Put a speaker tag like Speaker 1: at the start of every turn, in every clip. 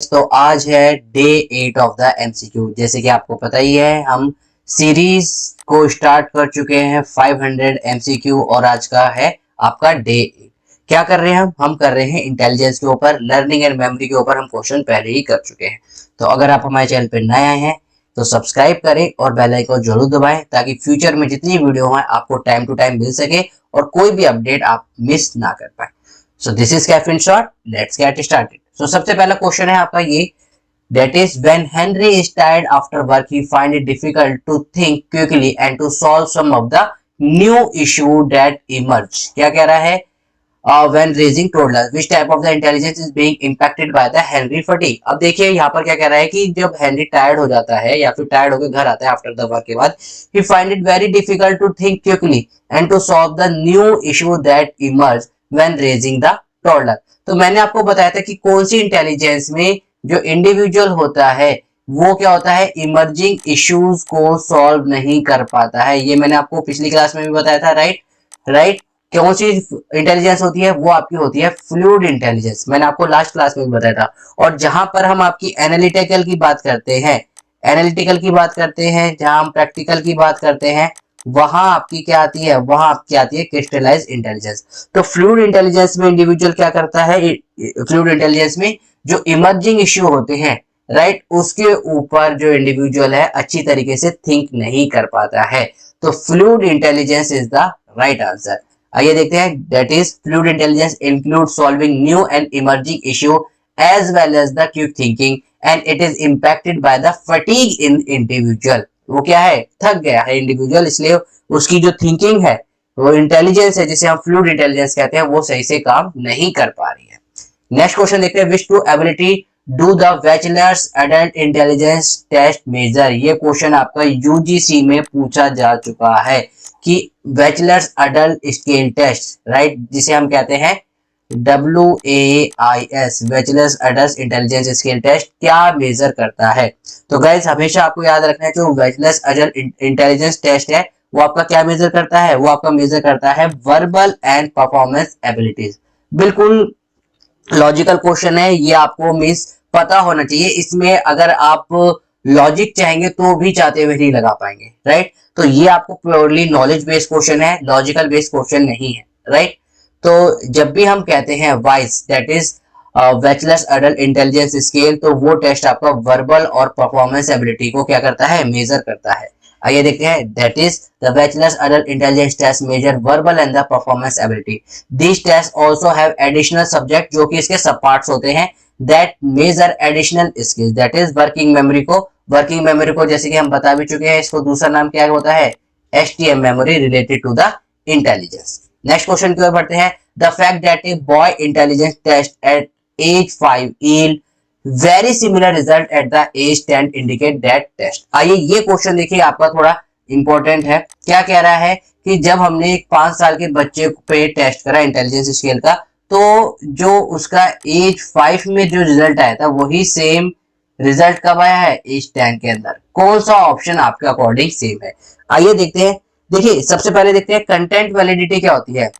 Speaker 1: तो आज है डे 8 ऑफ द एमसीक्यू। जैसे कि आपको पता ही है, हम सीरीज को स्टार्ट कर चुके हैं 500 एमसीक्यू और आज का है आपका डे 8। क्या कर रहे हैं हम कर रहे हैं इंटेलिजेंस के ऊपर, लर्निंग एंड मेमोरी के ऊपर हम क्वेश्चन पहले ही कर चुके हैं। तो अगर आप हमारे चैनल पर नए आए हैं तो सब्सक्राइब करें और बेल आइकन जरूर दबाएं ताकि फ्यूचर में जितनी वीडियो है आपको टाइम टू टाइम मिल सके और कोई भी अपडेट आप मिस ना कर पाए। So this is caffeine short, let's get started. So सबसे पहला क्वेश्चन है आपका ये, that is when Henry is tired after work he find it difficult to think quickly and to solve some of the new issue that emerge। क्या कह रहा है? When raising toddlers which type of the intelligence is being impacted by the Henry fatigue। अब देखिए यहाँ पर क्या कह रहा है कि जब हेनरी टायर्ड हो जाता है या फिर टायर्ड होकर घर आता है आफ्टर द वर्क के बाद, he find it very difficult to think quickly and to solve the new issue that emerge when raising the toddler। तो मैंने आपको बताया था कि कौन सी इंटेलिजेंस में जो इंडिविजुअल होता है वो क्या होता है, इमर्जिंग इश्यूज को सॉल्व नहीं कर पाता है। ये मैंने आपको पिछली क्लास में भी बताया था, राइट। कौन सी इंटेलिजेंस होती है? वो आपकी होती है फ्लूइड इंटेलिजेंस, मैंने आपको लास्ट क्लास में भी बताया था। और जहां पर हम आपकी एनालिटिकल की बात करते हैं, जहां हम प्रैक्टिकल की बात करते हैं, वहां आपकी क्या आती है? वहां आपकी आती है क्रिस्टलाइज इंटेलिजेंस। तो फ्लूइड इंटेलिजेंस में इंडिविजुअल क्या करता है? फ्लूइड इंटेलिजेंस में जो इमर्जिंग इश्यू होते हैं, राइट, उसके ऊपर जो इंडिविजुअल है अच्छी तरीके से थिंक नहीं कर पाता है। तो fluid intelligence is the right answer. आइए देखते हैं, that is fluid intelligence include solving new and emerging issue as well as the quick thinking and it is impacted by the fatigue in individual. वो क्या है? थक गया है individual, इसलिए उसकी जो थिंकिंग है, वो इंटेलिजेंस है जिसे हम फ्लूइड इंटेलिजेंस कहते हैं, वो सही से काम नहीं कर पा रही है। नेक्स्ट क्वेश्चन देखते हैं, which two ability do the bachelors adult intelligence test measure. ये क्वेश्चन आपका यूजीसी में पूछा जा चुका है कि Wechsler's adult scale test, right, जिसे हम कहते हैं WAIS, Wechsler's adult intelligence scale test, क्या मेजर करता है? तो गाइस हमेशा आपको याद रखना है, जो बैचलर्स एडल्ट इंटेलिजेंस टेस्ट है वो आपका क्या मेजर करता है? वो आपका मेजर करता है वर्बल एंड परफॉर्मेंस एबिलिटीज। बिल्कुल लॉजिकल क्वेश्चन है ये, आपको मिस पता होना चाहिए। इसमें अगर आप लॉजिक चाहेंगे तो भी चाहते हुए नहीं लगा पाएंगे, राइट। तो ये आपको प्योरली नॉलेज बेस्ड क्वेश्चन है, लॉजिकल बेस्ड क्वेश्चन नहीं है, राइट। तो जब भी हम कहते हैं vice, that is bachelors adult intelligence scale, तो वो टेस्ट आपका वर्बल और परफॉर्मेंस एबिलिटी को क्या करता है? मेजर करता है। आइए देखते हैं, that is the bachelors adult intelligence test measure verbal and the performance ability. This test also have additional subject, जो कि इसके सब पार्ट्स होते हैं, that measure additional skills, that is working memory को जैसे कि हम बता भी चुके हैं, इसको दूसरा नाम क्या होता है? STM memory related to the intelligence. Next question की ओर बढ़ते हैं, the fact that a boy intelligence test at age 5 yield very similar result at the age 10 indicate that test. आइए ये क्वेश्चन देखिए, आपका थोड़ा इंपॉर्टेंट है। क्या कह रहा है कि जब हमने एक 5 साल के बच्चे पे टेस्ट करा इंटेलिजेंस स्केल का, तो जो उसका एज 5 में जो रिजल्ट आया था वही सेम रिजल्ट कब आया है? एज 10 के अंदर। कौन सा ऑप्शन आपके अकॉर्डिंग सेम है? आइए देखते हैं। देखिए सबसे पहले देखते हैं कंटेंट वैलिडिटी क्या होती है।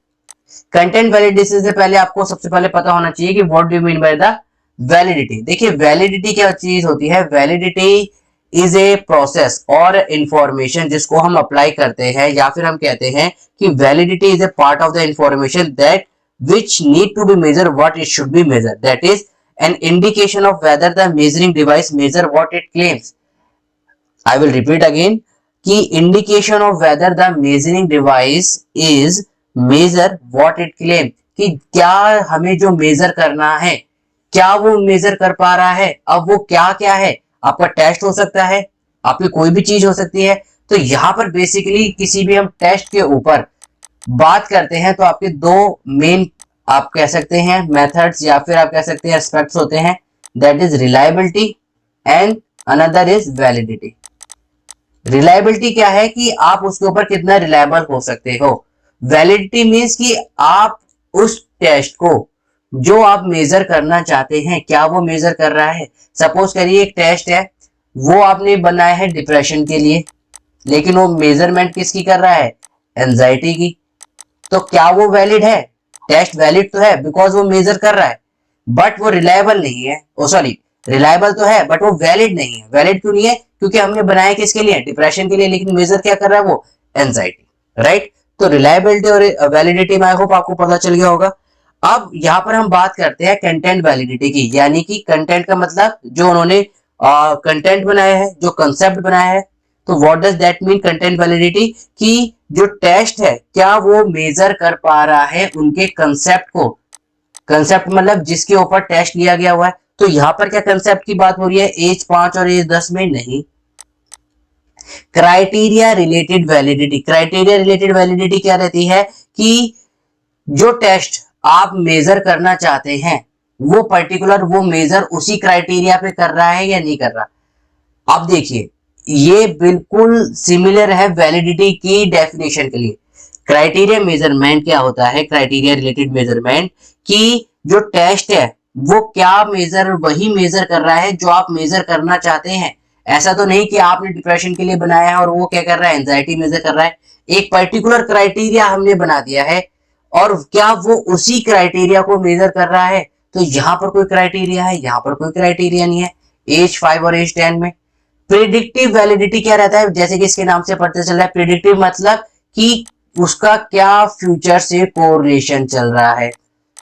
Speaker 1: कंटेंट वैलिडिटी से पहले आपको सबसे पहले पता होना चाहिए कि what do you mean by the validity. देखिए वैलिडिटी क्या चीज होती है? वैलिडिटी इज ए प्रोसेस और इंफॉर्मेशन जिसको हम अप्लाई करते हैं, या फिर हम कहते हैं कि validity is a part of the information that which need to be measured what it should be measured, that is an indication of whether the measuring device measure what it claims। I will repeat again कि indication of whether the measuring device is measure what it claims, कि क्या हमें जो major करना है क्या वो major कर पा रहा है। अब वो क्या क्या है? आपका टेस्ट हो सकता है, आपकी कोई भी चीज हो सकती है। तो यहाँ पर बेसिकली किसी भी हम टेस्ट के ऊपर बात करते हैं तो आपके दो मेन आप कह सकते हैं मेथड्स, या फिर आप कह सकते हैं एस्पेक्ट्स होते हैं, that is reliability and another is validity. Reliability क्या है? कि आप उसके ऊपर कितना रिलायबल हो सकते हो। वैलिडिटी मीन्स कि आप उस टेस्ट को जो आप मेजर करना चाहते हैं क्या वो मेजर कर रहा है। सपोज करिए एक टेस्ट है, वो आपने बनाया है डिप्रेशन के लिए, लेकिन वो मेजरमेंट किसकी कर रहा है? एंजाइटी की। तो क्या वो वैलिड है? टेस्ट वैलिड तो है बिकॉज वो मेजर कर रहा है, बट वो रिलायबल नहीं है। ओ सॉरी, रिलायबल तो है बट वो वैलिड नहीं है। वैलिड क्यों नहीं है? क्योंकि हमने बनाया किसके लिए? डिप्रेशन के लिए, लेकिन मेजर क्या कर रहा है वो? Anxiety, right. तो रिलायबिलिटी और वैलिडिटी में आई होप आपको पता चल गया होगा। अब यहाँ पर हम बात करते हैं कंटेंट वैलिडिटी की, यानी कि कंटेंट का मतलब जो उन्होंने कंटेंट बनाया है, जो कंसेप्ट बनाया है। तो what does that mean content validity? कि जो टेस्ट है क्या वो मेजर कर पा रहा है उनके कंसेप्ट को। कंसेप्ट मतलब जिसके ऊपर टेस्ट लिया गया हुआ है। तो यहाँ पर क्या कंसेप्ट की बात हो रही है? एज 5 और एज 10 में नहीं। Criteria related validity. Criteria related validity क्या रहती है? कि जो टेस्ट आप मेजर करना चाहते हैं वो पर्टिकुलर वो मेजर उसी क्राइटेरिया पे कर रहा है या नहीं कर रहा। अब देखिए ये बिल्कुल सिमिलर है वैलिडिटी की डेफिनेशन के लिए। क्राइटेरिया मेजरमेंट क्या होता है? क्राइटेरिया रिलेटेड मेजरमेंट कि जो टेस्ट है वो क्या मेजर वही मेजर कर रहा है जो आप मेजर करना चाहते हैं। ऐसा तो नहीं कि आपने डिप्रेशन के लिए बनाया है और वो क्या कर रहा है? एंजाइटी मेजर कर रहा है। एक पर्टिकुलर क्राइटेरिया हमने बना दिया है और क्या वो उसी क्राइटेरिया को मेजर कर रहा है। तो यहाँ पर कोई क्राइटेरिया है, यहाँ पर कोई क्राइटेरिया नहीं है एज 5 और एज 10 में। प्रिडिक्टिव वैलिडिटी क्या रहता है? जैसे कि इसके नाम से पता चल रहा है, प्रिडिक्टिव मतलब कि उसका क्या फ्यूचर से कोरिलेशन चल रहा है।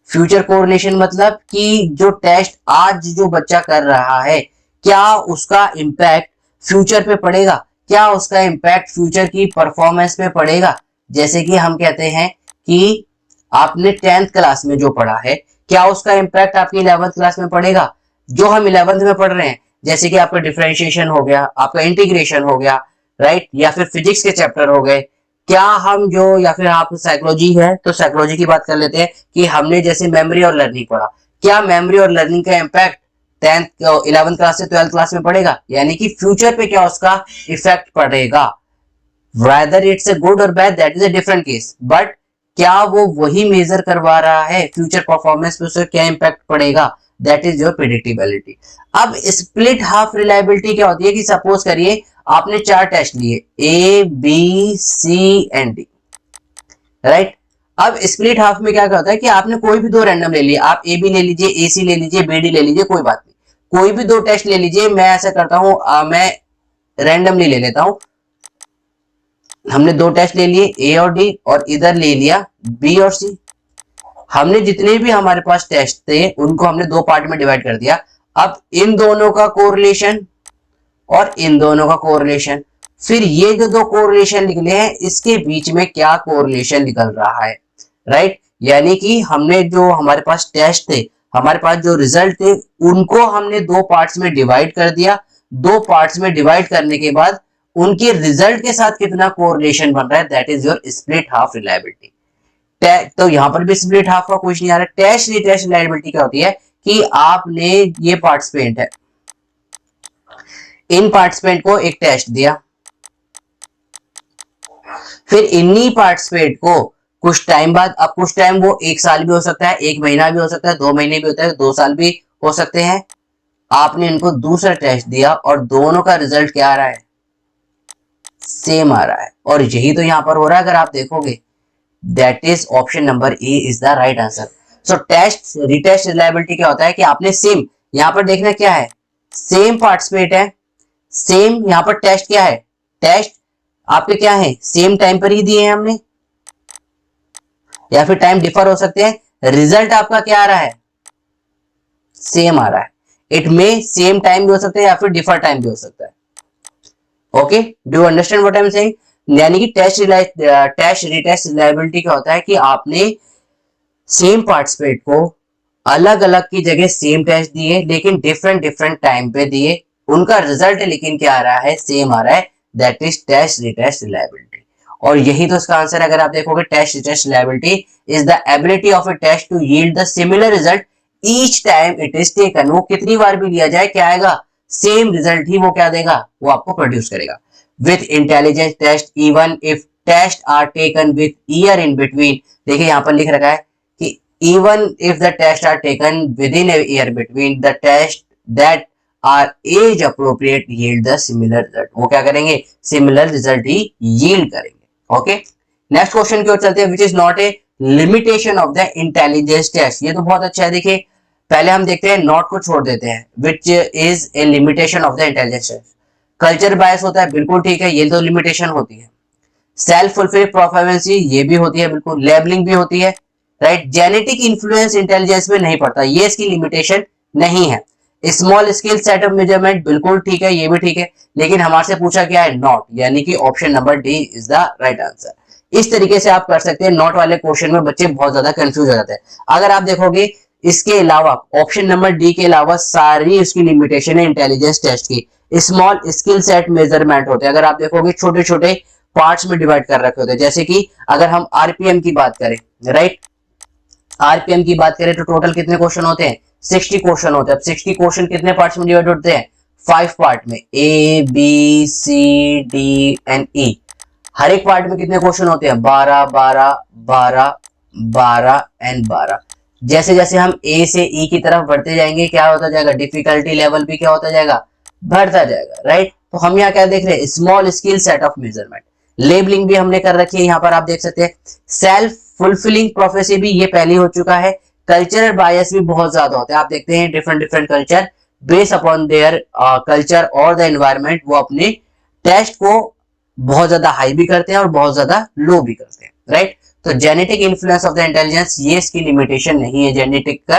Speaker 1: फ्यूचर कोरिलेशन मतलब कि जो टेस्ट आज जो बच्चा कर रहा है क्या उसका इम्पैक्ट फ्यूचर पे पड़ेगा, क्या उसका इम्पैक्ट फ्यूचर की परफॉर्मेंस पे पड़ेगा। जैसे कि हम कहते हैं कि आपने 10th क्लास में जो पढ़ा है क्या उसका इम्पैक्ट आपकी 11th क्लास में पड़ेगा। जो हम 11th में पढ़ रहे हैं जैसे कि आपका डिफरेंशिएशन हो गया, आपका इंटीग्रेशन हो गया, राइट, या फिर फिजिक्स के चैप्टर हो गए, क्या हम जो, या फिर आप साइकोलॉजी है तो साइकोलॉजी की बात कर लेते हैं कि हमने जैसे मेमोरी और लर्निंग पढ़ा, क्या मेमोरी और लर्निंग का इम्पैक्ट 11th क्लास से 12th क्लास में पड़ेगा, यानी कि फ्यूचर पे क्या उसका इफेक्ट पड़ेगा। वेदर इट्स ए गुड और bad that is a different case, but क्या वो वही मेजर करवा रहा है फ्यूचर परफॉर्मेंस पे, उसका क्या इम्पैक्ट पड़ेगा, दैट इज योर प्रेडिक्टेबिलिटी। अब स्प्लिट हाफ रिलायबिलिटी क्या होती है कि सपोज करिए आपने 4 टेस्ट लिए A B C and D, right. अब स्प्लिट हाफ में क्या होता है कि आपने कोई भी दो रैंडम ले लिया, आप ए बी ले लीजिए, ए सी ले लीजिए, बी डी ले लीजिए, कोई बात नहीं, कोई भी दो टेस्ट ले लीजिए। मैं ऐसा करता हूं मैं रैंडमली ले लेता हूं। हमने दो टेस्ट ले लिए ए और डी और इधर ले लिया बी और सी। हमने जितने भी हमारे पास टेस्ट थे उनको हमने दो पार्ट में डिवाइड कर दिया। अब इन दोनों का कोरिलेशन और इन दोनों का कोरिलेशन, फिर ये जो दो कोरिलेशन निकले हैं इसके बीच में क्या कोरिलेशन निकल रहा है, राइट। यानी कि हमने जो हमारे पास टेस्ट थे, हमारे पास जो रिजल्ट थे, उनको हमने दो पार्ट्स में डिवाइड कर दिया। दो पार्ट्स में डिवाइड करने के बाद उनके रिजल्ट के साथ कितना कोरिलेशन बन रहा है, that is your split half reliability. तो यहां पर भी स्प्लिट हाफ का क्वेश्चन आ रहा है। टेस्ट रिलायबिलिटी क्या होती है कि आपने ये पार्टिसिपेंट है, इन पार्टिसिपेंट को एक टेस्ट दिया, फिर इन्हीं पार्टिसिपेंट को कुछ टाइम बाद, अब कुछ टाइम वो 1 साल भी हो सकता है, 1 महीना भी हो सकता है, 2 महीने भी होता है, 2 साल भी हो सकते हैं। आपने इनको दूसरा टेस्ट दिया और दोनों का रिजल्ट क्या आ रहा है? सेम आ रहा है। और यही तो यहां पर हो रहा है अगर आप देखोगे, that is option number A is the right answer. So test retest reliability क्या होता है कि आपने सेम, यहां पर देखना क्या है, सेम पार्टिसिपेट है, सेम यहां पर टेस्ट क्या है, टेस्ट आपके क्या है, सेम टाइम पर ही दिए हैं हमने, या फिर टाइम डिफर हो सकते हैं। रिजल्ट आपका क्या आ रहा है? सेम आ रहा है। इट में सेम टाइम भी हो सकता है या फिर डिफर टाइम भी हो सकता है। Okay, do you understand what I am saying? यानी कि टेस्ट रिटेस्ट रिलायबिलिटी क्या होता है कि आपने सेम पार्टिसिपेट को अलग अलग की जगह सेम टेस्ट दिए लेकिन डिफरेंट डिफरेंट टाइम पे दिए, उनका रिजल्ट लेकिन क्या आ रहा है? सेम आ रहा है। That is test retest reliability. और यही तो इसका आंसर है। अगर आप देखोगे test retest reliability is the ability of a test to yield the similar result each time it is taken. वो कितनी बार भी लिया जाए क्या आएगा? सेम रिजल्ट ही वो क्या देगा? वो आपको प्रोड्यूस करेगा। With intelligence test even if test are taken with year in between. देखिए यहाँ पर लिख रखा है कि even if the tests are taken within a year between the tests that are age appropriate yield the similar result। वो क्या करेंगे? सिमिलर रिजल्ट ही yield करेंगे। ओके, नेक्स्ट क्वेश्चन की ओर चलते हैं, which is not a limitation of the intelligence test। ये तो बहुत अच्छा है। देखिए पहले हम देखते हैं नॉट को छोड़ देते हैं, which is a limitation of the intelligence test. Culture bias होता है, बिल्कुल ठीक है, ये तो लिमिटेशन होती है। सेल्फ फुलफिल प्रोफेबेंसी, ये भी होती है बिल्कुल। लेबलिंग भी होती है, राइट। जेनेटिक इन्फ्लुएंस इंटेलिजेंस में नहीं पड़ता, ये इसकी लिमिटेशन नहीं है। Small scale set of measurement, बिल्कुल ठीक है, ये भी ठीक है, लेकिन हमारे से पूछा क्या है, नॉट, यानी कि option number D is the right answer. इस तरीके से आप कर सकते हैं। नॉट वाले क्वेश्चन में बच्चे बहुत ज्यादा कंफ्यूज हो जाते हैं। अगर आप देखोगे इसके अलावा ऑप्शन नंबर डी के अलावा सारी उसकी लिमिटेशन है इंटेलिजेंस टेस्ट की। स्मॉल स्किल सेट मेजरमेंट होते हैं, अगर आप देखोगे छोटे छोटे पार्ट्स में डिवाइड कर रखे होते हैं। जैसे कि अगर हम आरपीएम की बात करें, राइट, आरपीएम की बात करें तो टोटल कितने क्वेश्चन होते हैं, 60 क्वेश्चन होते हैं। अब 60 क्वेश्चन कितने पार्ट्स में डिवाइड होते हैं, 5 पार्ट में, A B C D and E. हर एक पार्ट में कितने क्वेश्चन होते हैं, 12 12 12 12 एंड 12। जैसे जैसे हम ए से ई की तरफ बढ़ते जाएंगे क्या होता जाएगा, डिफिकल्टी लेवल भी क्या होता जाएगा, बढ़ता जाएगा, राइट। तो हम यहाँ क्या देख रहे हैं, small skill set of measurement. Labelling भी हमने कर रखी है, यहाँ पर आप देख सकते हैं। सेल्फ फुलफिलिंग प्रोफेसी भी ये पहले हो चुका है। कल्चरल बायस भी बहुत ज्यादा होते हैं, आप देखते हैं different different culture base upon their culture और द एनवायरमेंट, वो अपने टेस्ट को बहुत ज्यादा हाई भी करते हैं और बहुत ज्यादा लो भी करते हैं, राइट। तो genetic influence of the intelligence, ये इसकी लिमिटेशन नहीं है जेनेटिक का,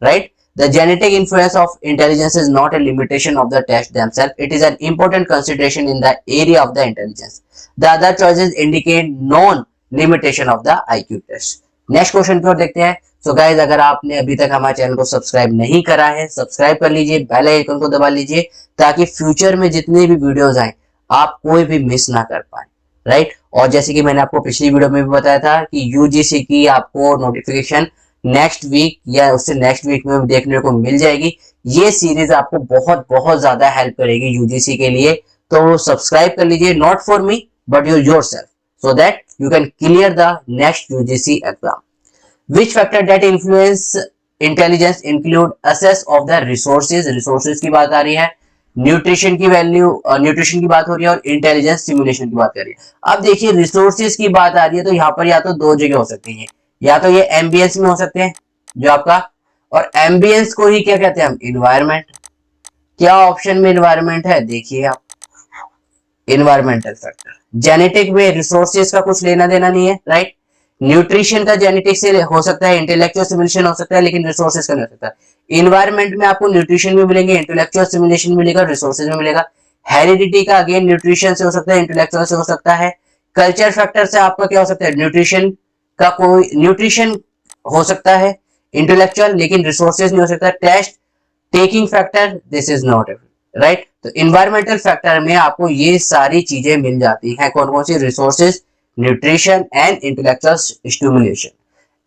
Speaker 1: right. The genetic influence of intelligence is not a limitation of the test themselves. It is an important consideration in the area of the intelligence. The other choices indicate known limitation of the IQ test. Next question की ओर देखते हैं। So guys, अगर आपने अभी तक हमारे channel को subscribe नहीं करा है, सब्सक्राइब कर लीजिए, बेल आइकन को दबा लीजिए, ताकि फ्यूचर में जितने भी वीडियोस आए आप कोई भी मिस ना कर पाए, राइट। और जैसे कि मैंने आपको पिछली वीडियो में भी बताया था कि यूजीसी की आपको नोटिफिकेशन नेक्स्ट वीक या उससे नेक्स्ट वीक में देखने को मिल जाएगी। ये सीरीज आपको बहुत बहुत ज्यादा हेल्प करेगी यूजीसी के लिए, तो सब्सक्राइब कर लीजिए, not for me but yourself, so that you can clear the next UGC exam. Which factor that influence intelligence include access of the resources, resources की बात आ रही है, न्यूट्रिशन की वैल्यू, न्यूट्रिशन की बात हो रही है, और इंटेलिजेंस सिमुलेशन की बात कर रही है। अब देखिए रिसोर्सेज की बात आ रही है, तो यहाँ पर या तो दो जगह हो सकती है, या तो ये एम्बियंस में हो सकते हैं जो आपका, और एम्बियंस को ही क्या कहते हैं हम, इन्वायरमेंट। क्या ऑप्शन में इन्वायरमेंट है, देखिए आप, इन्वायरमेंटल फैक्टर। जेनेटिक में रिसोर्सेज का कुछ लेना देना नहीं है, राइट। न्यूट्रिशन का जेनेटिक से हो सकता है, इंटेलेक्चुअल सिमुलेशन हो सकता है, लेकिन रिसोर्सेज का नहीं हो सकता। इन्वायरमेंट में आपको न्यूट्रिशन भी मिलेंगे, इंटेलेक्चुअल सिमुलेशन मिलेगा, रिसोर्सेज में मिलेगा। हेरिडिटी का अगेन न्यूट्रिशन से हो सकता है, इंटेलेक्चुअल से हो सकता है। कल्चर फैक्टर से आपका क्या हो सकता है, न्यूट्रिशन का कोई न्यूट्रिशन हो सकता है, इंटेलेक्चुअल, लेकिन रिसोर्सेज नहीं हो सकता। Test taking factor, this is not it, right. तो इन्वायरमेंटल फैक्टर में आपको ये सारी चीजें मिल जाती हैं, कौन कौन सी, resources, nutrition and intellectual stimulation.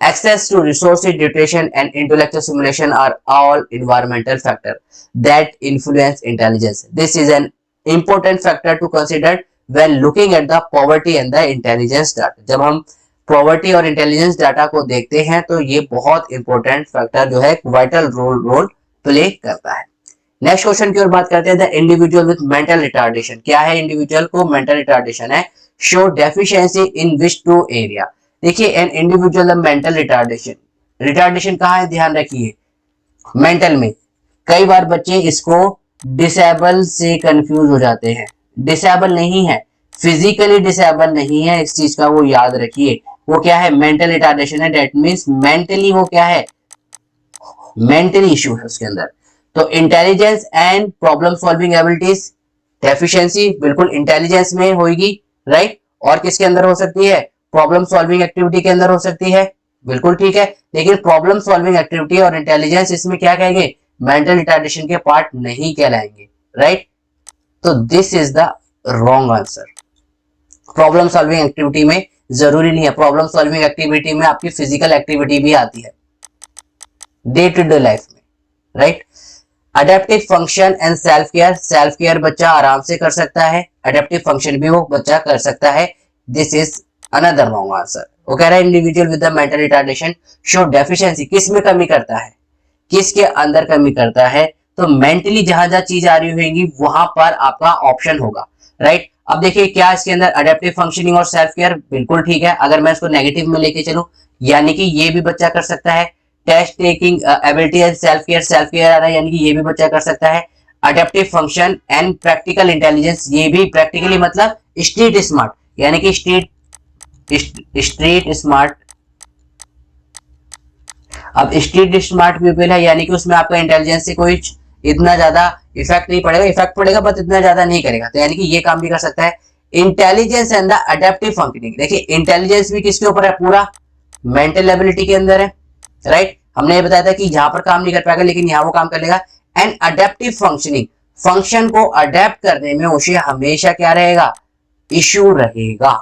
Speaker 1: Access to resources, nutrition, and intellectual stimulation are all environmental factors that influence intelligence. This is an important factor to consider when looking at the poverty and the intelligence data. जब हम poverty और intelligence data को देखते हैं तो ये बहुत important factor जो है vital role play करता है। नेक्स्ट क्वेश्चन की ओर बात करते हैं। The individual with mental retardation, क्या है, इंडिविजुअल को मेंटल रिटार्डेशन है। Show deficiency in which two area. देखिए an individual mental retardation, retardation कहाँ है, ध्यान रखिए, मेंटल में। कई बार बच्चे इसको डिसेबल से कंफ्यूज हो जाते हैं। डिसेबल नहीं है, फिजिकली डिसेबल नहीं है, इस चीज का वो याद रखिए। वो क्या है, मेंटल रिटार्डेशन है, डेट मीन्स मेंटली वो क्या है, मेंटली इश्यू है उसके अंदर। तो intelligence and problem solving abilities deficiency बिल्कुल इंटेलिजेंस में होगी, राइट। और किसके अंदर हो सकती है, प्रॉब्लम सॉल्विंग एक्टिविटी के अंदर हो सकती है, बिल्कुल ठीक है। लेकिन प्रॉब्लम सॉल्विंग एक्टिविटी और इंटेलिजेंस इसमें क्या कहेंगे, मेंटल रिटार्डेशन के पार्ट नहीं कहलाएंगे, राइट। तो this is the wrong answer. Problem solving activity में जरूरी नहीं है, प्रॉब्लम सॉल्विंग एक्टिविटी में आपकी फिजिकल एक्टिविटी भी आती है डे टू डे लाइफ में, right. Adaptive function and self care, self care बच्चा आराम से कर सकता है, अडेप्टिव फंक्शन भी वो बच्चा कर सकता है। This is another wrong answer. वो कह रहा है individual with the mental retardation show deficiency, किस में कमी करता है, किसके अंदर कमी करता है, तो मेंटली जहां जहां चीज आ रही होगी वहां पर आपका ऑप्शन होगा, राइट। अब देखिए क्या इसके अंदर अडेप्टिव फंक्शनिंग और सेल्फ केयर, बिल्कुल ठीक है। अगर मैं इसको नेगेटिव में लेके चलूं, यानी कि ये भी बच्चा कर सकता है। Test taking ability and self care आ रहा है, यानी कि ये भी बच्चा कर सकता है। Adaptive function and practical intelligence, ये भी प्रैक्टिकली मतलब स्ट्रीट स्मार्ट, यानी कि स्ट्रीट स्मार्ट। अब स्ट्रीट स्मार्ट पीपल है, यानी कि उसमें आपका इंटेलिजेंस से कोई इतना ज्यादा इफेक्ट नहीं पड़ेगा, इफेक्ट पड़ेगा बट इतना ज्यादा नहीं करेगा, तो यानी कि ये काम भी कर सकता है। Intelligence and the adaptive functioning, देखिए इंटेलिजेंस भी किसके ऊपर है, पूरा मेंटल एबिलिटी के अंदर है, राइट। हमने ये बताया था कि यहाँ पर काम नहीं कर पाएगा लेकिन यहाँ वो काम कर लेगा। एंड अडेप्टिव फंक्शनिंग, फंक्शन को अडेप्ट करने में उसे हमेशा क्या रहेगा, इश्यू रहेगा,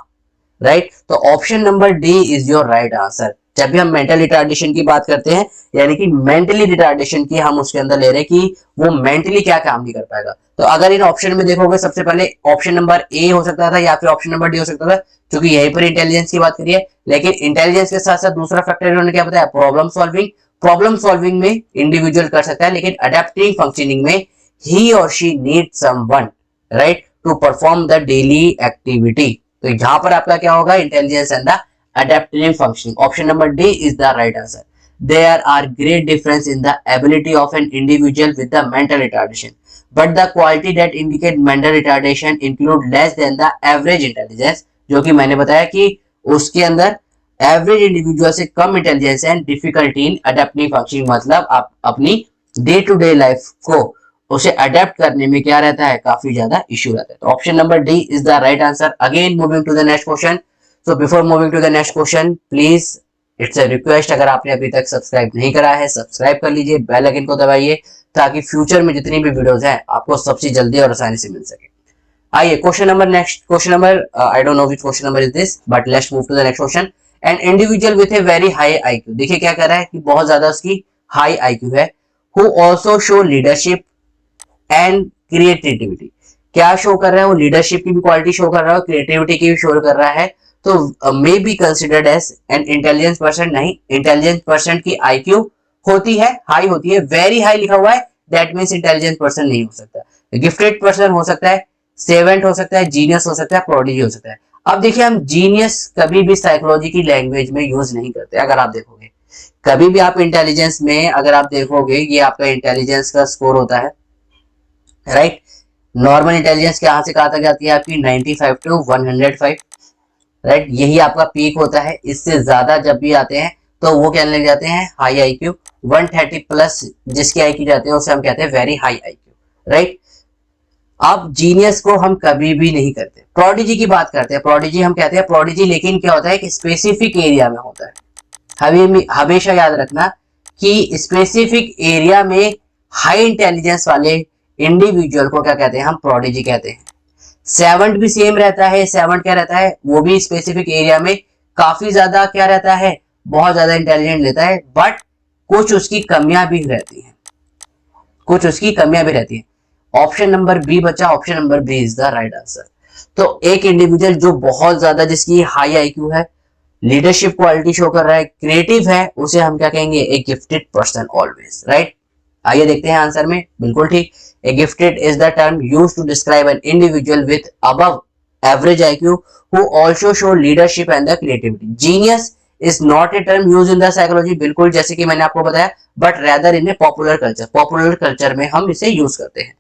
Speaker 1: राइट। तो option number D is your right answer. जब भी हम मेंटल रिटार्डेशन की बात करते हैं, यानी कि मेंटली रिटार्डेशन की हम उसके अंदर ले रहे हैं कि वो मेंटली क्या काम नहीं कर पाएगा। तो अगर इन ऑप्शन में देखोगे, सबसे पहले ऑप्शन नंबर ए हो सकता था या फिर ऑप्शन नंबर डी हो सकता था, क्योंकि यहीं पर इंटेलिजेंस की बात करिए। लेकिन इंटेलिजेंस के साथ साथ दूसरा फैक्टर इन्होंने क्या बताया, प्रॉब्लम सॉल्विंग। प्रॉब्लम सॉल्विंग में इंडिविजुअल कर सकता है, लेकिन अडेप्टिव फंक्शनिंग में ही और she need someone, right, to perform the daily activity. तो यहां पर आपका क्या होगा, intelligence and the adaptive functioning. Option number D is the right answer. There are great difference in the ability of an individual with the mental retardation, but the quality that indicate mental retardation include less than the average intelligence, जो कि मैंने बताया कि उसके अंदर average individual से कम intelligence and difficulty in adaptive functioning, मतलब आप अपनी डे टू डे लाइफ को उसे अडेप्ट करने में क्या रहता है, काफी ज्यादा इश्यू रहता है। तो option number D is the right answer. Again moving to the next question. So before moving to the next question, please it's a request, अगर आपने अभी तक सब्सक्राइब नहीं करा है सब्सक्राइब कर लीजिए, बेल आइकन को दबाइए ताकि फ्यूचर में जितनी भी वीडियोस हैं आपको सबसे जल्दी और आसानी से मिल सके। आइए question number I don't know which question number is this, but let's move to the next question. An individual with a very high IQ, देखिए क्या कर रहा है कि बहुत ज्यादा उसकी हाई आईक्यू है। Who also show leadership and creativity, क्या शो कर रहा है वो, लीडरशिप की भी क्वालिटी शो कर रहा है, क्रिएटिविटी की भी शो कर रहा है। तो may be considered as an intelligence person, नहीं, इंटेलिजेंस पर्सन की आईक्यू होती है, हाई होती है, वेरी हाई लिखा हुआ है, दैट मींस इंटेलिजेंस पर्सन नहीं हो सकता। गिफ्टेड पर्सन हो सकता है, सेवेंट हो सकता है, जीनियस हो सकता है, प्रोडिजी हो सकता है। अब देखिए हम जीनियस कभी भी साइकोलॉजी की लैंग्वेज में यूज नहीं करते। अगर आप देखोगे कभी भी आप इंटेलिजेंस में अगर आप देखोगे, ये आपका इंटेलिजेंस का स्कोर होता है, राइट। नॉर्मल इंटेलिजेंस कहां से कहां तक जाती है आपकी, 95 टू 105, राइट, यही आपका पीक होता है। इससे ज्यादा जब भी आते हैं तो वो क्या लग जाते हैं, हाई आईक्यू। 130 प्लस जिसकी आईक्यू जाते हैं उसे हम कहते हैं वेरी हाई आईक्यू, राइट। अब जीनियस को हम कभी भी नहीं करते। प्रोडिजी की बात करते हैं, प्रोडिजी हम कहते हैं प्रोडिजी, लेकिन क्या होता है कि स्पेसिफिक एरिया में होता है। हमेशा याद रखना कि स्पेसिफिक एरिया में हाई इंटेलिजेंस वाले इंडिविजुअल को क्या कहते हैं, हम प्रोडिजी कहते हैं। सेवेंट भी सेम रहता है, सेवेंट क्या रहता है, वो भी स्पेसिफिक एरिया में काफी ज्यादा क्या रहता है, बहुत ज्यादा इंटेलिजेंट लेता है, बट कुछ उसकी कमियां भी रहती हैं, कुछ उसकी कमियां भी रहती हैं। ऑप्शन नंबर बी बचा, option number B is the right answer. तो एक इंडिविजुअल जो बहुत ज्यादा, जिसकी हाई आईक्यू है, लीडरशिप क्वालिटी शो कर रहा है, क्रिएटिव है, उसे हम क्या कहेंगे, a gifted person always, right. आइए देखते हैं आंसर में, बिल्कुल ठीक। A gifted is the term used to describe an individual with above average IQ who also show leadership and the creativity. Genius is not a term used in the psychology, बिल्कुल जैसे कि मैंने आपको बताया, but rather in a popular culture. Popular culture में हम इसे use करते हैं।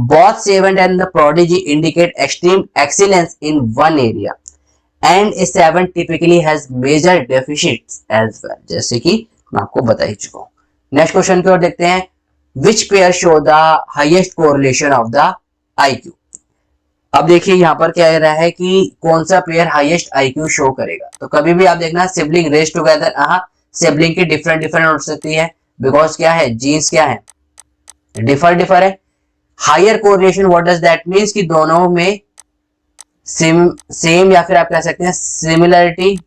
Speaker 1: Both savant and the prodigy indicate extreme excellence in one area, and a savant typically has major deficits as well, जैसे कि मैं आपको बता ही चुका हूँ। नेक्स्ट क्वेश्चन की ओर देखते हैं। Which pair show the highest correlation of the IQ? अब देखिए यहाँ पर क्या रहा है कि कौन सा पेयर हाईएस्ट आईक्यू शो करेगा। तो कभी भी आप देखना सिबलिंग रेस टुगेदर, सिबलिंग की डिफरेंट हो सकती है, बिकॉज क्या है, जीन्स क्या है, डिफर है। Higher correlation what does that means कि दोनों में सेम या फिर आप कह सकते हैं सिमिलरिटी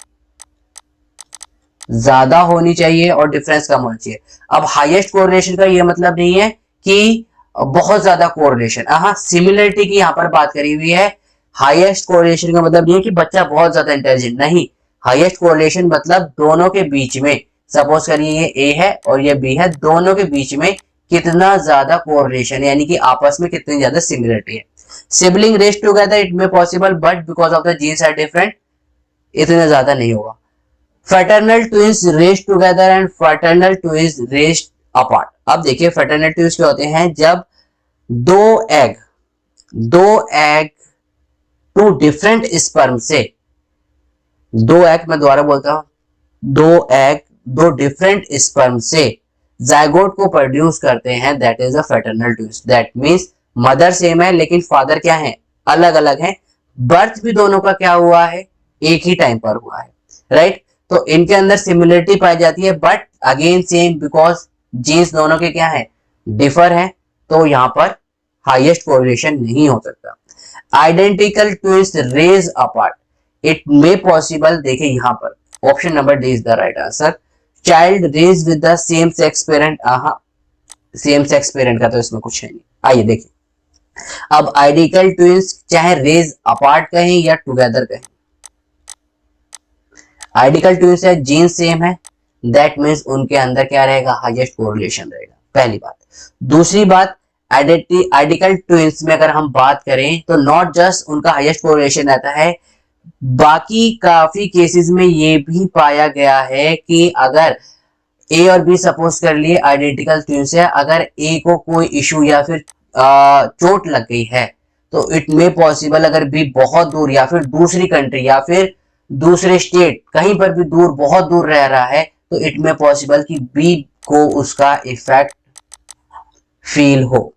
Speaker 1: ज्यादा होनी चाहिए और डिफरेंस कम होना चाहिए। अब हाईएस्ट कोरिलेशन का ये मतलब नहीं है कि बहुत ज्यादा कोरिलेशन, सिमिलरिटी की यहाँ पर बात करी हुई है। हाईएस्ट कोरिलेशन का मतलब नहीं है कि बच्चा बहुत ज्यादा इंटेलिजेंट, नहीं, हाईएस्ट कोरिलेशन मतलब दोनों के बीच में, सपोज करिए ये ए है और ये बी है, दोनों के बीच में कितना ज्यादा कोरिलेशन, यानी कि आपस में कितनी ज्यादा सिमिलरिटी है। Sibling raised together it may possible, but because of the genes are different, इतना ज्यादा नहीं होगा। Fraternal twins raised together and fraternal twins raised apart. अब देखिए फ्रेटर्नल ट्विंस क्या होते हैं, जब दो एग दो एग टू डिफरेंट स्पर्म से, दो एग, मैं दोबारा बोलता हूं, दो एग दो डिफरेंट स्पर्म से जायगोट को प्रोड्यूस करते हैं, that is a fraternal twins. That means mother same है लेकिन फादर क्या है, अलग अलग है। बर्थ भी दोनों का क्या हुआ है, एक ही टाइम पर हुआ है, राइट। तो इनके अंदर सिमिलरिटी पाई जाती है, but again same, because genes दोनों के क्या है, डिफर है, तो यहां पर हाईएस्ट कोरिलेशन नहीं हो सकता। Identical twins raised apart, it may possible, देखिए यहां पर option number D is the right answer. Child raised with the same sex parent, same sex parent का तो इसमें कुछ है नहीं। आइए देखिए, अब आइडेंटिकल ट्विंस चाहे रेज अपार्ट कहें या टुगेदर कहें, आइडेंटिकल ट्विंस है, जीन सेम है, दैट मींस उनके अंदर क्या रहेगा, हाईएस्ट कोरिलेशन रहेगा, पहली बात। दूसरी बात, आइडेंटिकल ट्विंस में अगर हम बात करें तो नॉट जस्ट उनका हाईएस्ट कोरिलेशन रहता है, बाकी काफी केसेस में ये भी पाया गया है कि अगर ए और बी सपोज कर लिए आइडेंटिकल ट्विंस है, अगर ए को कोई इशू या फिर चोट लग गई है तो इट मे पॉसिबल, अगर बी बहुत दूर या फिर दूसरी कंट्री या फिर दूसरे स्टेट कहीं पर भी दूर, बहुत दूर रह रहा है, तो इट मे पॉसिबल कि बी को उसका इफेक्ट फील हो।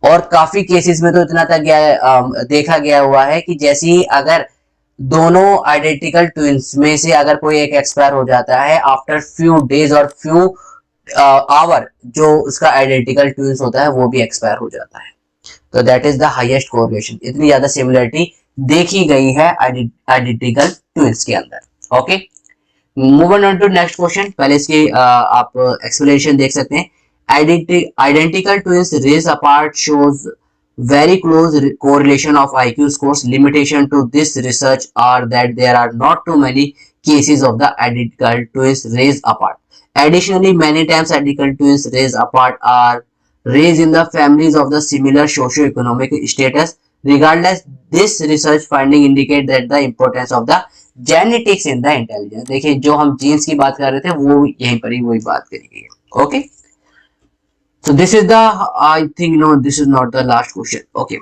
Speaker 1: और काफी केसेस में तो इतना तक गया देखा गया हुआ है कि जैसे ही अगर दोनों आइडेंटिकल ट्विंस में से अगर कोई एक एक्सपायर हो जाता है, आफ्टर फ्यू डेज और फ्यू आवर, जो उसका आइडेंटिकल ट्विंस होता है वो भी एक्सपायर हो जाता है। तो that is the highest correlation, इतनी ज्यादा सिमिलरिटी देखी गई है आइडेंटिकल ट्विंस के अंदर। Okay, move on to next question. पहले इसकी आप एक्सप्लेनेशन देख सकते हैं। Identical twins raised apart shows very close correlation of IQ scores. Limitation to this research are that there are not too many cases of the identical twins raised apart. Additionally, many times identical twins raised apart are raised in the families of the similar socio-economic status. Regardless, this research finding indicate that the importance of the genetics in the intelligence. देखिए जो हम jeans की बात कर रहे थे वो यहीं पर ही वही बात करी गई है। Okay, so this is the, I think no, this is not the last question. Okay,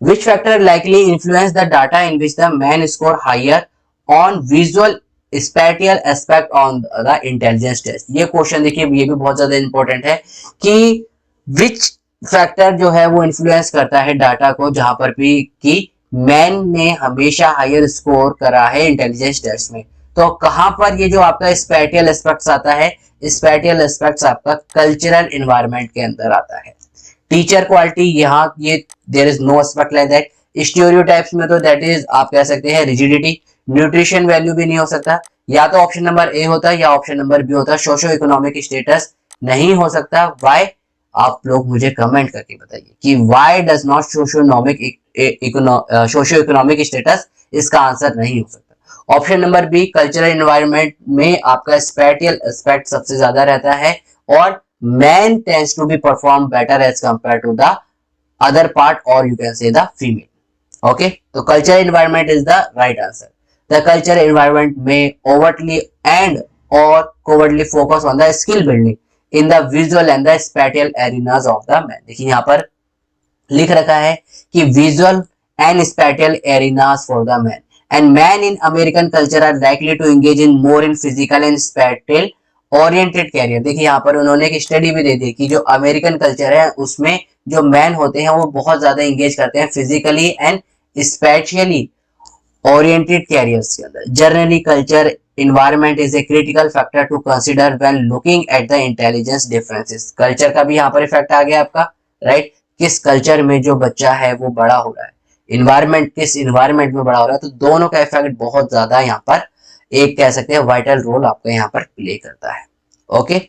Speaker 1: which factor likely influence the data in which the man score higher on visual spatial aspect on the intelligence test? ये question देखिए, ये भी बहुत ज्यादा important है कि which factor जो है वो इन्फ्लुएंस करता है डाटा को, जहां पर भी कि मैन ने हमेशा हायर स्कोर करा है इंटेलिजेंस टेस्ट में। तो कहां पर ये जो आपका स्पैटियल एस्पेक्ट्स आता है, स्पैटियल एस्पेक्ट्स आपका कल्चरल एनवायरनमेंट के अंदर आता है। टीचर क्वालिटी, यहाँ ये there is no aspect like that. Stereotypes में तो दैट इज आप कह सकते हैं रिजिडिटी। न्यूट्रिशन वैल्यू भी नहीं हो सकता, या तो ऑप्शन नंबर ए होता है या ऑप्शन नंबर बी होता है। सोशो इकोनॉमिक स्टेटस नहीं हो सकता। वाई, आप लोग मुझे कमेंट करके बताइए कि why does not socio economic status, इसका आंसर नहीं हो सकता। Option number B, cultural environment में आपका स्पैटियल एस्पेक्ट सबसे ज्यादा रहता है और man tends to be perform better as compare to the other part, और you can say the female. Okay, तो cultural environment is the right answer. The cultural environment में ओवरटली एंड और covertly focus on the skill building in the visual and the spatial arenas of the man. देखिए यहाँ पर लिख रखा है कि visual and spatial arenas for the man, and man in American culture are likely to engage in more in physical and spatial oriented career. देखिए यहाँ पर उन्होंने एक स्टडी भी दे दी कि जो अमेरिकन कल्चर है उसमें जो मैन होते हैं वो बहुत ज्यादा एंगेज करते हैं physically and specially oriented carriers के अंदर। Generally culture environment is a critical factor to consider when looking at the intelligence differences. Culture का भी यहाँ पर इफेक्ट आ गया आपका, राइट। किस कल्चर में जो बच्चा है वो बड़ा हो रहा है, इन्वायरमेंट किस इन्वायरमेंट में बड़ा हो रहा है, तो दोनों का इफेक्ट बहुत ज्यादा यहाँ पर एक कह सकते हैं वाइटल रोल आपका यहाँ पर प्ले करता है। Okay,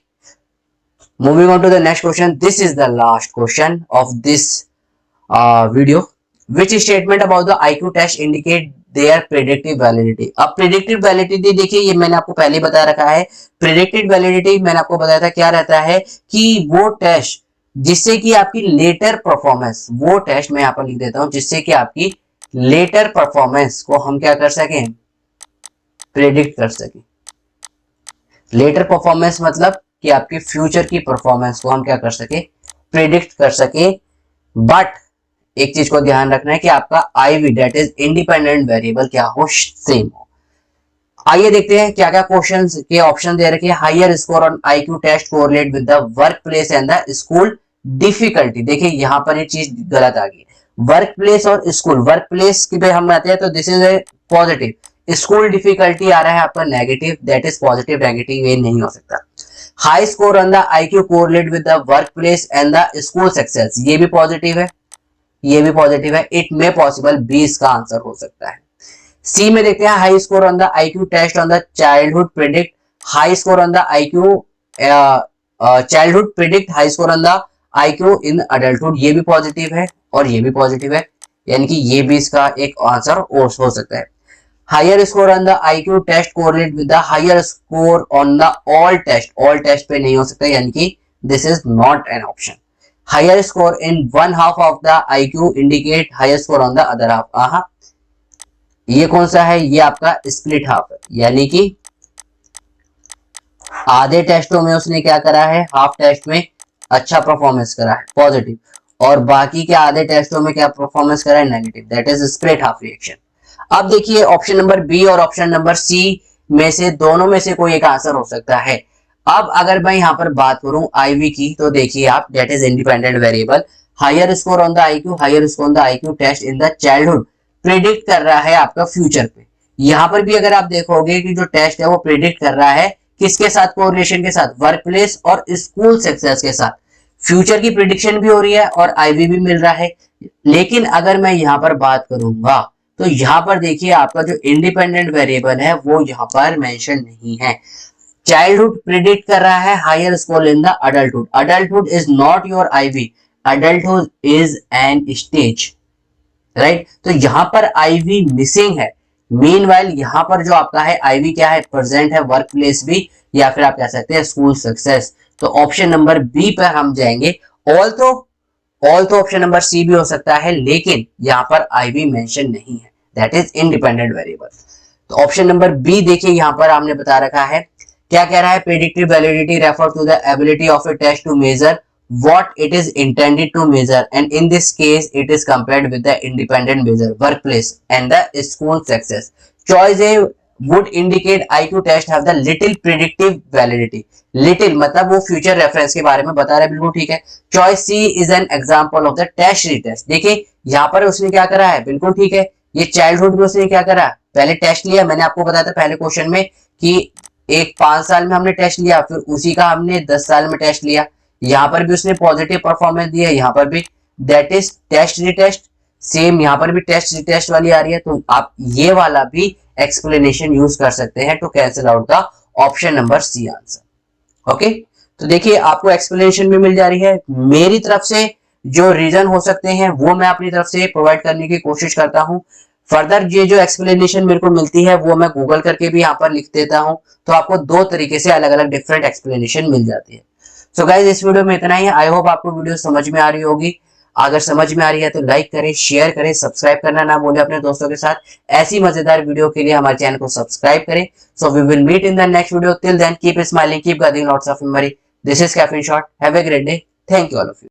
Speaker 1: moving on to the next question. This is the last question of this video. Which statement about the IQ test indicate their predictive validity? अब predictive validity देखिए, ये मैंने आपको पहले बता रखा है। predictive validity मैंने आपको बताया था क्या रहता है कि वो टेस्ट जिससे कि आपकी लेटर परफॉर्मेंस, वो टेस्ट मैं यहाँ पर लिख देता हूं, जिससे कि आपकी लेटर परफॉर्मेंस को हम क्या कर सकें, प्रेडिक्ट कर सकें। लेटर परफॉर्मेंस मतलब कि आपकी फ्यूचर की परफॉर्मेंस को हम क्या कर सके, प्रिडिक्ट कर सके। बट एक चीज को ध्यान रखना है कि आपका IV that is independent variable क्या हो, सेम हो। आइए देखते हैं क्या क्या क्वेश्चन के ऑप्शन दे रखे हैं। Higher score on IQ test correlate with the work place and the school difficulty. देखिए यहां पर ये चीज गलत आ गई, वर्क प्लेस और स्कूल। वर्क प्लेस की पे हम आते हैं तो this is a positive, school difficulty आ रहा है आपका negative, that is positive negative, ये नहीं हो सकता। High score on the IQ correlate with the work place and the school success, ये भी पॉजिटिव है, ये भी पॉजिटिव है, इट मे पॉसिबल, बी इसका आंसर हो सकता है। सी में देखते हैं high score on the IQ test on the childhood predict, high score on the IQ childhood predict high score on the IQ in adulthood, ये भी पॉजिटिव है और ये भी पॉजिटिव है, यानी कि ये भी इसका एक आंसर हो सकता है। Higher score on the IQ test correlate with the higher score on the all test पे नहीं हो सकता, यानी कि this is not an option. Higher score in one half of the IQ indicate higher score on the other half, ये कौन सा है, ये आपका स्प्लिट हाफ है, यानी कि आधे टेस्टों में उसने क्या करा है, हाफ टेस्ट में अच्छा परफॉर्मेंस करा है पॉजिटिव, और बाकी के आधे टेस्टों में क्या परफॉर्मेंस करा है, negative, that is split half reaction. अब देखिए ऑप्शन नंबर बी और ऑप्शन नंबर सी में से दोनों में से कोई एक आंसर हो सकता है। अब अगर मैं यहाँ पर बात करूं आईवी की, तो देखिए आप, that is independent variable, higher score on the IQ, higher score on the IQ test in the childhood predict कर रहा है आपका फ्यूचर पे। यहाँ पर भी अगर आप देखोगे कि जो टेस्ट है वो प्रेडिक्ट कर रहा है किसके साथ, कोरिलेशन के साथ, वर्क प्लेस और स्कूल सक्सेस के साथ। फ्यूचर की प्रिडिक्शन भी हो रही है और आईवी भी मिल रहा है। लेकिन अगर मैं यहाँ पर बात करूंगा तो यहाँ पर देखिए आपका जो इंडिपेंडेंट वेरिएबल है वो यहाँ पर मेंशन नहीं है। चाइल्डहुड प्रिडिक्ट कर रहा है higher score in the adulthood, adulthood is not your IV, adulthood is an stage, right. तो यहाँ पर आईवी मिसिंग है। मीनवाइल यहाँ पर जो आपका है आईवी क्या है, प्रेजेंट है, वर्क प्लेस भी, या फिर आप कह सकते हैं स्कूल सक्सेस। तो ऑप्शन नंबर बी पर हम जाएंगे। ऑल तो ऑप्शन नंबर सी भी हो सकता है, लेकिन यहाँ पर आईवी मेंशन नहीं है, दैट इज इंडिपेंडेंट वेरिएबल। तो ऑप्शन नंबर बी देखिए यहाँ पर हमने बता रखा है, क्या कह रहा है, predictive validity refer to the ability of a test to measure what it is intended to measure, and in this case it is compared with the independent measure workplace and the school success. Choice A would indicate IQ test have the little predictive validity, little मतलब वो future reference के बारे में बता रहा है, बिल्कुल ठीक है। Choice C is an example of the test retest, देखिए यहाँ पर उसने क्या करा है, बिल्कुल ठीक है, ये चाइल्डहुड में उसने क्या करा, पहले टेस्ट लिया, मैंने आपको बताया था पहले क्वेश्चन में कि एक 5 साल में हमने टेस्ट लिया, फिर उसी का हमने 10 साल में टेस्ट लिया। यहाँ पर भी उसने पॉजिटिव परफॉर्मेंस दिया, यहाँ पर भी, that is test retest, same यहाँ पर भी टेस्ट रिटेस्ट वाली आ रही है। तो आप ये वाला भी एक्सप्लेनेशन यूज कर सकते हैं to cancel out the option number C answer. Okay, तो देखिए आपको एक्सप्लेनेशन भी मिल जा रही है। मेरी तरफ से जो रीजन हो सकते हैं वो मैं अपनी तरफ से प्रोवाइड करने की कोशिश करता हूँ। फर्दर ये जो एक्सप्लेनेशन मेरे को मिलती है वो मैं गूगल करके भी यहाँ पर लिख देता हूँ, तो आपको दो तरीके से अलग अलग डिफरेंट एक्सप्लेनेशन मिल जाती है। सो गाइज इस वीडियो में इतना ही है। आई होप आपको वीडियो समझ में आ रही होगी। अगर समझ में आ रही है तो लाइक करें, शेयर करें, सब्सक्राइब करना ना भूलें अपने दोस्तों के साथ। ऐसी मजेदार वीडियो के लिए हमारे चैनल को सब्सक्राइब करें। So we will meet in the next video. Till then keep smiling, keep getting lots of memory. This is caffeine shot. Have a great day. Thank you all of you.